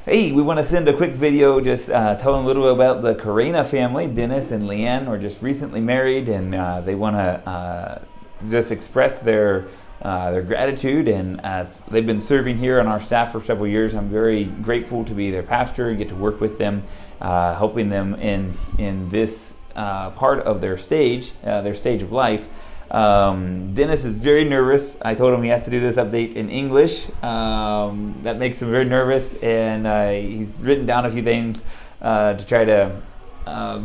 Hey, we want to send a quick video just telling a little bit about the Corena family. Dennis and Leanne were just recently married, and they want to just express their gratitude. And they've been serving here on our staff for several years. I'm very grateful to be their pastor and get to work with them, helping them in this part of their stage of life. Dennis is very nervous. I told him he has to do this update in English. That makes him very nervous, and he's written down a few things to try to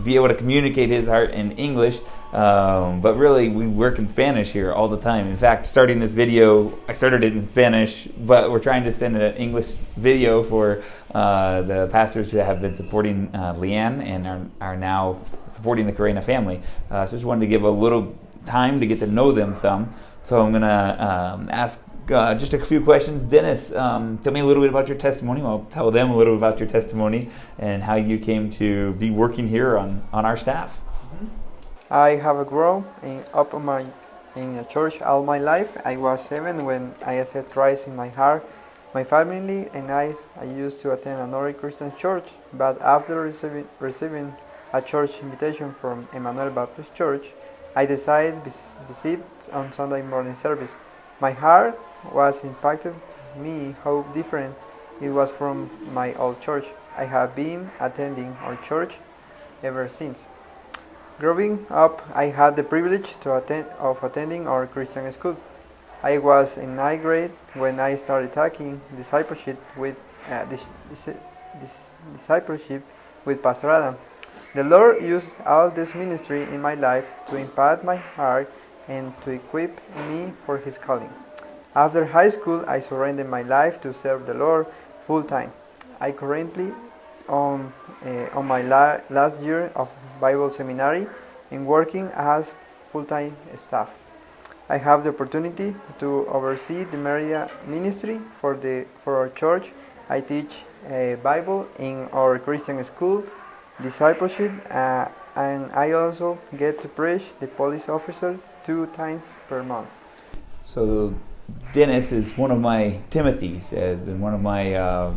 be able to communicate his heart in English. But really, we work in Spanish here all the time. In fact, starting this video, I started it in Spanish, but we're trying to send an English video for the pastors who have been supporting Leanne and are now supporting the Corena family. So just wanted to give a little time to get to know them some. So I'm going to ask just a few questions. Dennis, tell me a little bit about your testimony. I'll tell them a little bit about your testimony and how you came to be working here on our staff. I have grown up in a church all my life. I was 7 when I accepted Christ in my heart. My family and I used to attend another Christian church, but after receiving a church invitation from Emmanuel Baptist Church, I decided to visit on Sunday morning service. My heart was impacted me how different it was from my old church. I have been attending our church ever since. Growing up, I had the privilege of attending our Christian school. I was in 9th grade when I started taking discipleship with Pastor Adam. The Lord used all this ministry in my life to impact my heart and to equip me for His calling. After high school, I surrendered my life to serve the Lord full time. I currently on my last year of Bible seminary and working as full-time staff. I have the opportunity to oversee the media ministry for our church. I teach Bible in our Christian school, discipleship, and I also get to preach the police officer 2 times per month. So Dennis is one of my Timothys, has been one of my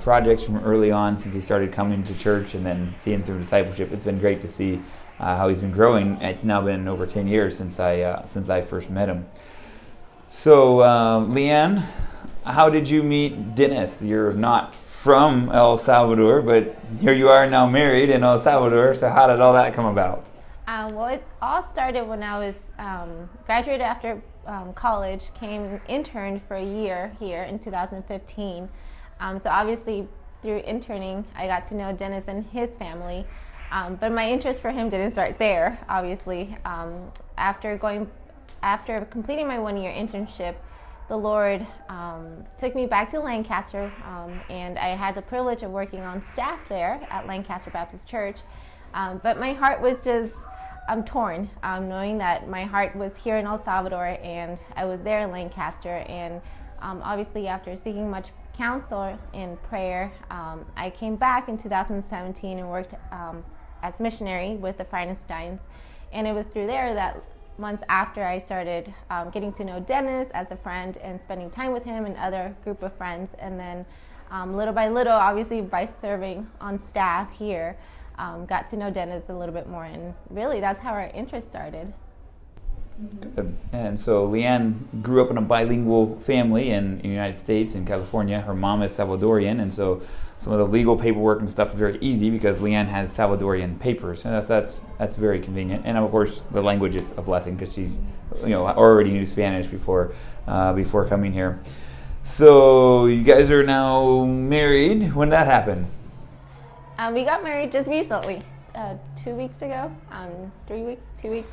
projects from early on since he started coming to church and then seeing through discipleship. It's been great to see how he's been growing. It's now been over 10 years since I first met him. So Leanne, how did you meet Dennis? You're not from El Salvador, but here you are now married in El Salvador. So how did all that come about? Well, it all started when I was graduated after college, interned for a year here in 2015. So obviously through interning, I got to know Denis and his family. But my interest for him didn't start there, obviously. After completing my 1-year internship, the Lord took me back to Lancaster, and I had the privilege of working on staff there at Lancaster Baptist Church. But my heart was just torn, knowing that my heart was here in El Salvador and I was there in Lancaster. And obviously after seeking much counsel and prayer, I came back in 2017 and worked as missionary with the Freinsteins. And it was through there that months after I started getting to know Denis as a friend and spending time with him and other group of friends. And then little by little, obviously by serving on staff here, got to know Denis a little bit more. And really that's how our interest started. Good. And so Leanne grew up in a bilingual family in the United States, in California. Her mom is Salvadorian, and so some of the legal paperwork and stuff is very easy because Leanne has Salvadorian papers, and that's very convenient. And of course, the language is a blessing because she's already knew Spanish before coming here. So you guys are now married. When did that happen? We got married just recently, 2 weeks ago, 3 weeks, 2 weeks.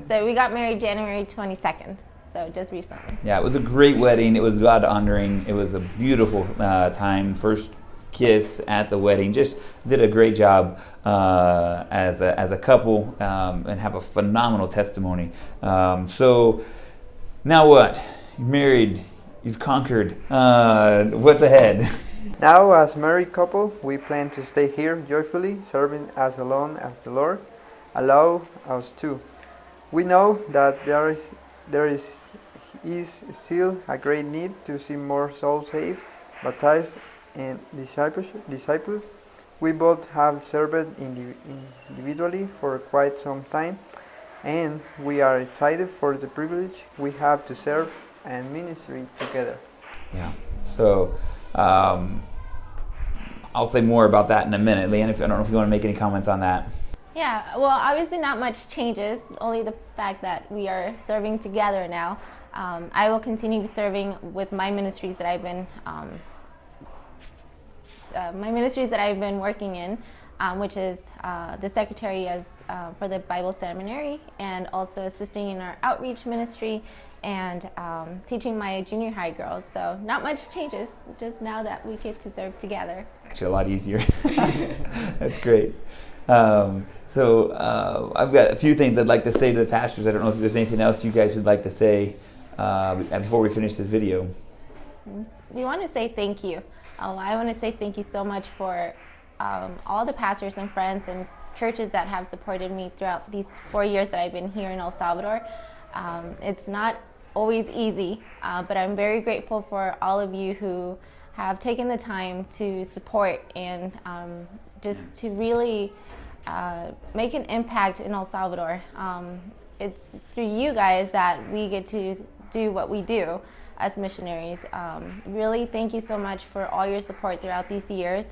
So we got married January 22nd, so just recently. Yeah, it was a great wedding. It was God honoring. It was a beautiful time. First kiss at the wedding. Just did a great job as a couple and have a phenomenal testimony. So now what? You're married. You've conquered. What's ahead? Now, as married couple, we plan to stay here joyfully, serving as alone as the Lord allow us to. We know that there is still a great need to see more souls saved, baptized, and disciple. We both have served individually for quite some time, and we are excited for the privilege we have to serve and ministry together. Yeah. So I'll say more about that in a minute. Leanne, I don't know if you want to make any comments on that. Yeah, well, obviously not much changes, only the fact that we are serving together now. I will continue serving with my ministries that I've been working in, which is the secretary for the Bible Seminary, and also assisting in our outreach ministry and teaching my junior high girls. So not much changes, just now that we get to serve together. Actually, a lot easier. That's great. So I've got a few things I'd like to say to the pastors. I don't know if there's anything else you guys would like to say before we finish this video. We want to say thank you. I want to say thank you so much for all the pastors and friends and churches that have supported me throughout these 4 years that I've been here in El Salvador. It's not always easy, but I'm very grateful for all of you who have taken the time to support and just to really make an impact in El Salvador. It's through you guys that we get to do what we do as missionaries. Really, thank you so much for all your support throughout these years.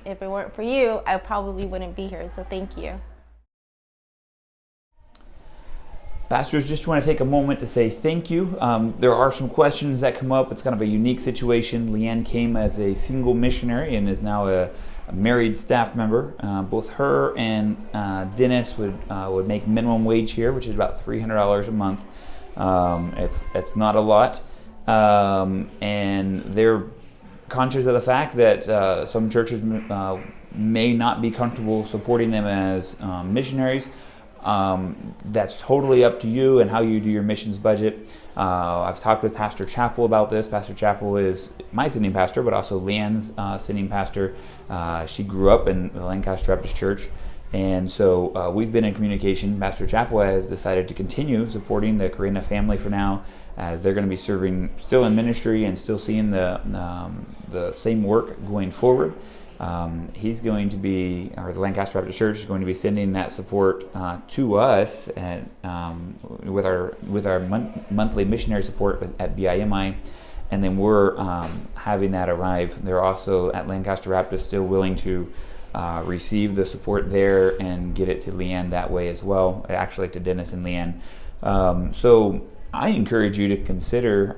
If it weren't for you, I probably wouldn't be here, so thank you. Pastors, just want to take a moment to say thank you. There are some questions that come up. It's kind of a unique situation. Leanne came as a single missionary and is now a married staff member. Both her and Denis would make minimum wage here, which is about $300 a month. It's not a lot. And they're conscious of the fact that some churches may not be comfortable supporting them as missionaries. That's totally up to you and how you do your missions budget. I've talked with Pastor Chappell about this. Pastor Chappell is my senior pastor, but also Leanne's senior pastor. She grew up in the Lancaster Baptist Church. And so we've been in communication. Pastor Chappell has decided to continue supporting the Corena family for now, as they're going to be serving still in ministry and still seeing the same work going forward. He's going to be, or the Lancaster Baptist Church is going to be sending that support to us and with our monthly missionary support at BIMI, and then we're having that arrive. They're also at Lancaster Baptist still willing to receive the support there and get it to Leanne that way as well, actually to Denis and Leanne. So I encourage you to consider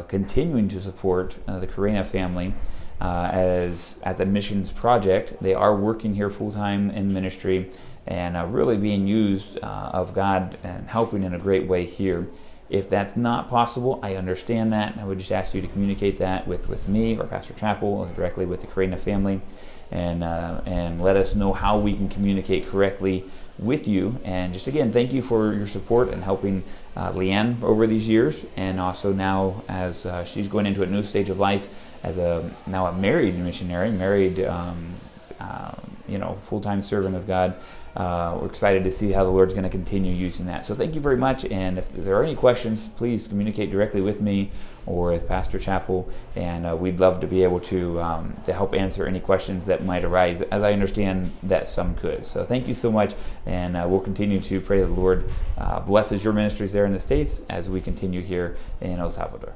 continuing to support the Corena family as a missions project. They are working here full-time in ministry and really being used of God and helping in a great way here. If that's not possible, I understand that. I would just ask you to communicate that with me or Pastor Chappell or directly with the Corena family, and let us know how we can communicate correctly with you. And just again, thank you for your support and helping Leanne over these years, and also now as she's going into a new stage of life as now a married missionary, full-time servant of God. We're excited to see how the Lord's going to continue using that. So thank you very much. And if there are any questions, please communicate directly with me or with Pastor Chappell, and we'd love to be able to help answer any questions that might arise, as I understand that some could. So thank you so much, and we'll continue to pray that the Lord blesses your ministries there in the States as we continue here in El Salvador.